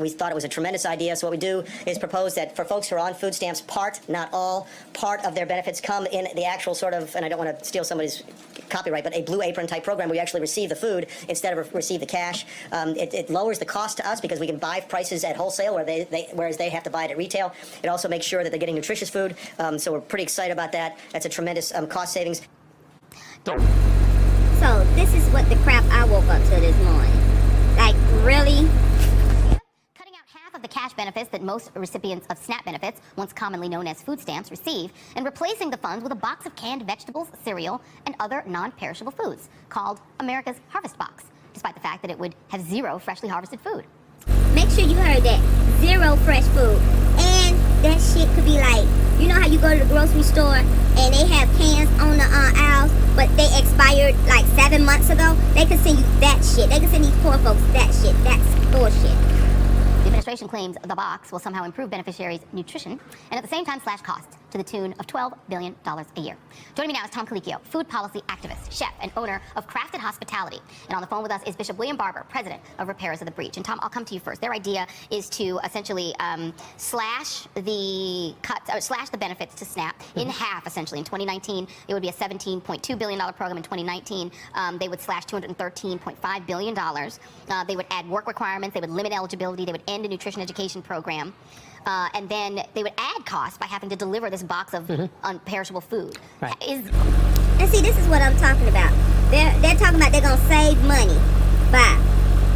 We thought it was a tremendous idea, so what we do is propose that for folks who are on food stamps, part, not all, part of their benefits come in the actual sort of, and I don't want to steal somebody's copyright, but a Blue Apron type program where you actually receive the food instead of receive the cash. It lowers the cost to us because we can buy prices at wholesale whereas they have to buy it at retail. It also makes sure that they're getting nutritious food, so we're pretty excited about that. That's a tremendous cost savings. So this is what the crap I woke up to this morning. Like, really? Cutting out half of the cash benefits that most recipients of SNAP benefits, once commonly known as food stamps, receive, and replacing the funds with a box of canned vegetables, cereal, and other non-perishable foods, called America's Harvest Box, despite the fact that it would have zero freshly harvested food. Make sure you heard that. Zero fresh food. And that shit could be like, you know how you go to the grocery store and they have cans on the aisles, but they expired like 7 months ago? They could send you that shit. They could send these poor folks that shit. That's bullshit. The administration claims the box will somehow improve beneficiaries' nutrition and at the same time slash costs to the tune of $12 billion a year. Joining me now is Tom Colicchio, food policy activist, chef, and owner of Crafted Hospitality. And on the phone with us is Bishop William Barber, president of Repairers of the Breach. And Tom, I'll come to you first. Their idea is to essentially slash the benefits to SNAP in half, essentially. In 2019, it would be a $17.2 billion program. In 2019, they would slash $213.5 billion. They would add work requirements. They would limit eligibility. They would end a nutrition education program. And then they would add costs by having to deliver this box of unperishable food. Right. And see, this is what I'm talking about. They're talking about they're going to save money by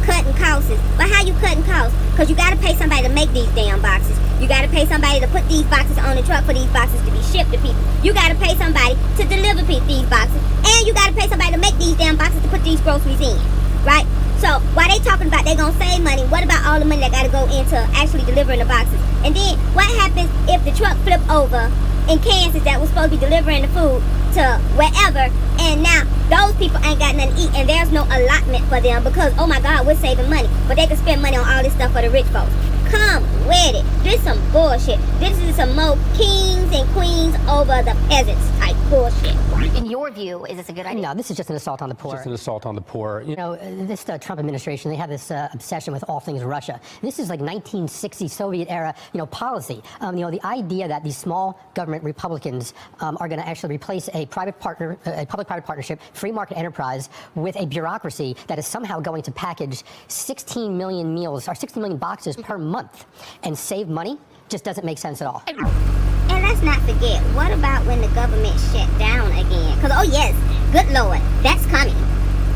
cutting costs. But how you cutting costs? Because you got to pay somebody to make these damn boxes. You got to pay somebody to put these boxes on the truck for these boxes to be shipped to people. You got to pay somebody to deliver these boxes. And you got to pay somebody to make these damn boxes to put these groceries in. Right? So, while they talking about they going to save money, what about all the money that got to go into actually delivering the boxes? And then, what happens if the truck flip over in Kansas that was supposed to be delivering the food to wherever, and now those people ain't got nothing to eat, and there's no allotment for them because, oh my God, we're saving money. But they can spend money on all this stuff for the rich folks. Come with it. This is some bullshit. This is some more kings and queens over the peasants type bullshit. In your view, is this a good idea? No, this is just an assault on the poor. Just an assault on the poor. You know, this Trump administration, they have this obsession with all things Russia. This is like 1960 Soviet era, policy. The idea that these small government Republicans are going to actually replace a public-private partnership, free market enterprise with a bureaucracy that is somehow going to package 16 million meals or 16 million boxes per month and save money just doesn't make sense at all. And let's not forget, what about when the government shut down again? Because, oh yes, good Lord, that's coming.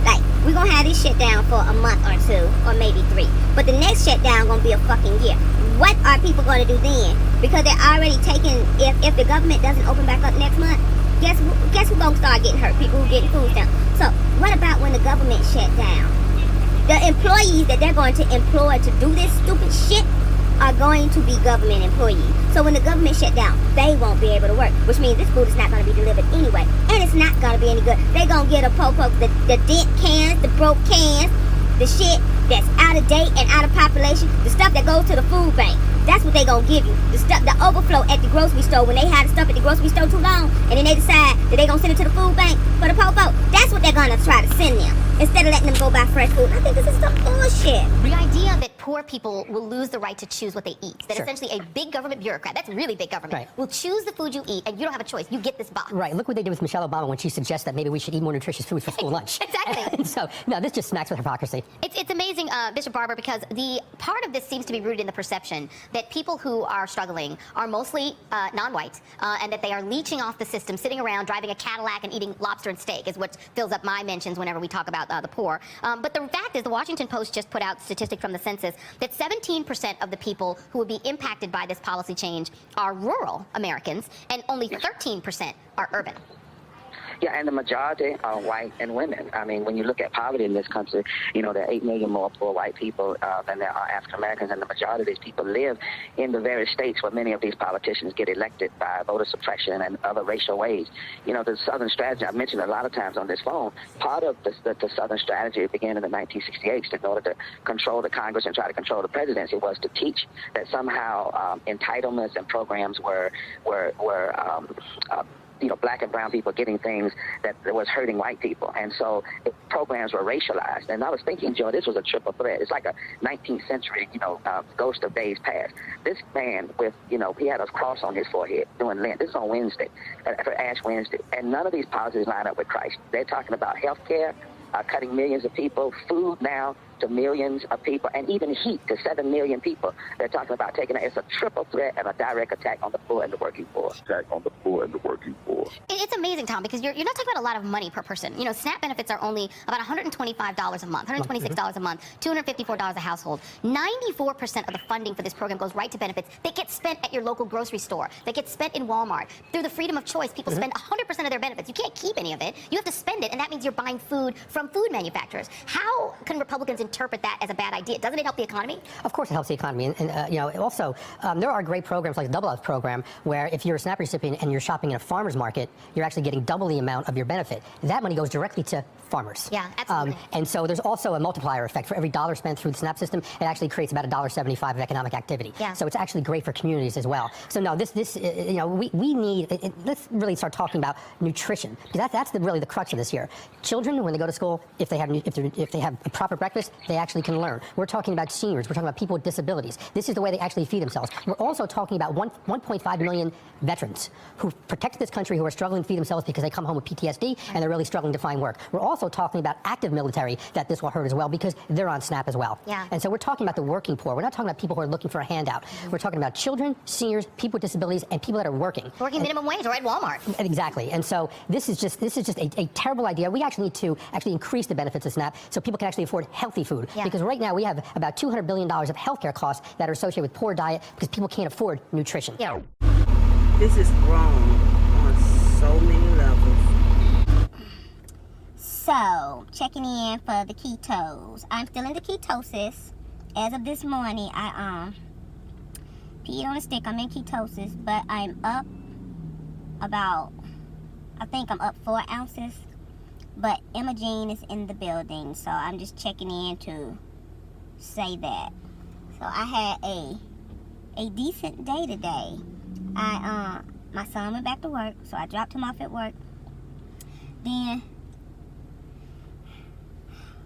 Like, we're going to have this shut down for a month or two, or maybe 3. But the next shutdown going to be a fucking year. What are people going to do then? Because they're already taking, if the government doesn't open back up next month, guess who's going to start getting hurt? People who getting food down. So, what about when the government shut down? The employees that they're going to employ to do this stupid shit are going to be government employees. So when the government shut down, they won't be able to work, which means this food is not going to be delivered anyway. And it's not going to be any good. They're going to get the dent cans, the broke cans, the shit that's out of date and out of population, the stuff that goes to the food bank. That's what they gonna give you. The stuff, the overflow at the grocery store when they had the stuff at the grocery store too long, and then they decide that they gonna send it to the food bank for the po-po. That's what they're gonna try to send them instead of letting them go buy fresh food. I think this is some bullshit. The idea that poor people will lose the right to choose what they eat, that Sure. essentially a big government bureaucrat, that's really big government, Right. will choose the food you eat, and you don't have a choice. You get this box. Right. Look what they did with Michelle Obama when she suggests that maybe we should eat more nutritious food for school lunch. Exactly. And so, no, this just smacks with hypocrisy. It's amazing, Bishop Barber, because the part of this seems to be rooted in the perception that people who are struggling are mostly non-white, and that they are leeching off the system, sitting around driving a Cadillac and eating lobster and steak is what fills up my mentions whenever we talk about the poor. But the fact is, the Washington Post just put out statistics from the census that 17% of the people who would be impacted by this policy change are rural Americans, and only 13% are urban. Yeah, and the majority are white and women. I mean, when you look at poverty in this country, you know, there are 8 million more poor white people than there are African Americans, and the majority of these people live in the very states where many of these politicians get elected by voter suppression and other racial ways. You know, the Southern strategy, I've mentioned a lot of times on this phone, part of the Southern strategy began in the 1968 in order to control the Congress and try to control the presidency was to teach that somehow entitlements and programs were black and brown people getting things that was hurting white people. And so programs were racialized. And I was thinking, Joe, this was a triple threat. It's like a 19th century, ghost of days past. This man with, he had a cross on his forehead doing Lent. This is on Wednesday, for Ash Wednesday. And none of these policies line up with Christ. They're talking about health care, cutting millions of people, food now to millions of people, and even heat to 7 million people. They're talking about taking it. It's a triple threat and a direct attack on the poor and the working poor. It's amazing, Tom, because you're not talking about a lot of money per person. SNAP benefits are only about $125 a month, $126 a month, $254 a household. 94% of the funding for this program goes right to benefits that get spent at your local grocery store, that get spent in Walmart. Through the freedom of choice, people spend 100% of their benefits. You can't keep any of it. You have to spend it, and that means you're buying food from food manufacturers. How can Republicans interpret that as a bad idea? Doesn't it help the economy? Of course it helps the economy. And also, there are great programs like the Double F program where if you're a SNAP recipient and you're shopping in a farmer's market, you're actually getting double the amount of your benefit. That money goes directly to farmers. Yeah, absolutely. And so there's also a multiplier effect. For every dollar spent through the SNAP system, it actually creates about $1.75 of economic activity. Yeah. So it's actually great for communities as well. So no, we need, let's really start talking about nutrition, because that's really the crux of this here. Children, when they go to school, if they have a proper breakfast, they actually can learn. We're talking about seniors. We're talking about people with disabilities. This is the way they actually feed themselves. We're also talking about 1.5 million veterans who protected this country, who are struggling to feed themselves because they come home with PTSD and they're really struggling to find work. We're also talking about active military that this will hurt as well because they're on SNAP as well. Yeah. And so we're talking about the working poor. We're not talking about people who are looking for a handout. We're talking about children, seniors, people with disabilities, and people that are working. Working minimum wage or at Walmart. Exactly. And so this is just a terrible idea. We actually need to increase the benefits of SNAP so people can actually afford healthy food. Yeah. Because right now we have about $200 billion of healthcare costs that are associated with poor diet because people can't afford nutrition. Yeah. This is wrong on so many levels. So, checking in for the ketos. I'm still into ketosis. As of this morning, I peed on a stick. I'm in ketosis, but I'm up about, I think I'm up 4 ounces. But Imogene is in the building, so I'm just checking in to say that. So I had a decent day today. My son went back to work, so I dropped him off at work. Then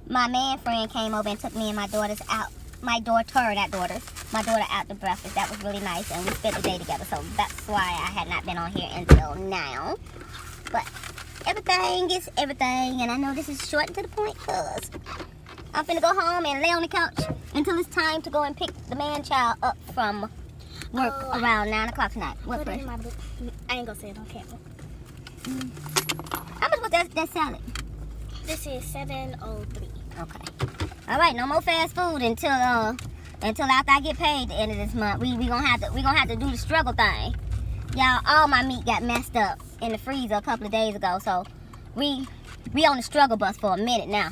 my man friend came over and took me and my daughter out to breakfast. That was really nice, and we spent the day together, so that's why I had not been on here until now. But everything is everything, and I know this is short and to the point because I'm finna go home and lay on the couch until it's time to go and pick the man-child up from work around 9 o'clock tonight. What for? I ain't gonna say it on camera. How much was that salad? This is $7.03. Okay. All right, no more fast food until after I get paid at the end of this month. We gonna have to do the struggle thing. Y'all, all my meat got messed up in the freezer a couple of days ago, so we on the struggle bus for a minute now.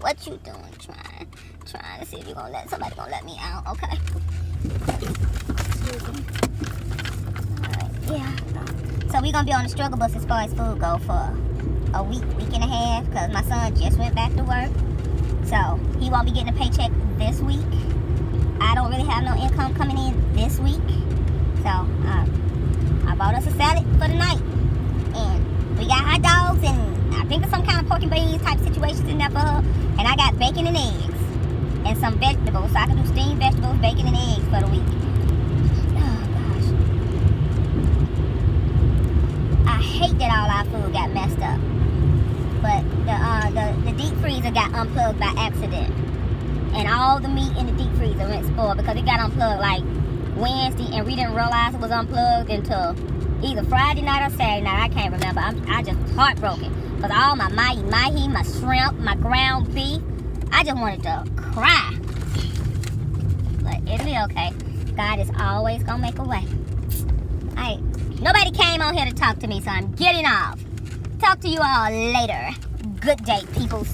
What you doing? Trying to see if somebody gonna let me out. Okay. Alright, yeah. So we gonna be on the struggle bus as far as food go for a week and a half, because my son just went back to work. So he won't be getting a paycheck this week. I don't really have no income coming in this week. So I bought us a salad for the night. And we got hot dogs and I think there's some kind of pork and beans type situations in there for her. And I got bacon and eggs and some vegetables. So I can do steamed vegetables, bacon and eggs for the week. Oh gosh. I hate that all our food got messed up. But the deep freezer got unplugged by accident. And all the meat in the deep freezer went spoiled because it got unplugged like Wednesday, and we didn't realize it was unplugged until either Friday night or Saturday night. I can't remember. I just heartbroken because all my mahi, my shrimp, my ground beef, I just wanted to cry. But it'll be okay. God is always gonna make a way. Nobody came on here to talk to me, so I'm getting off. Talk to you all later. Good day, people.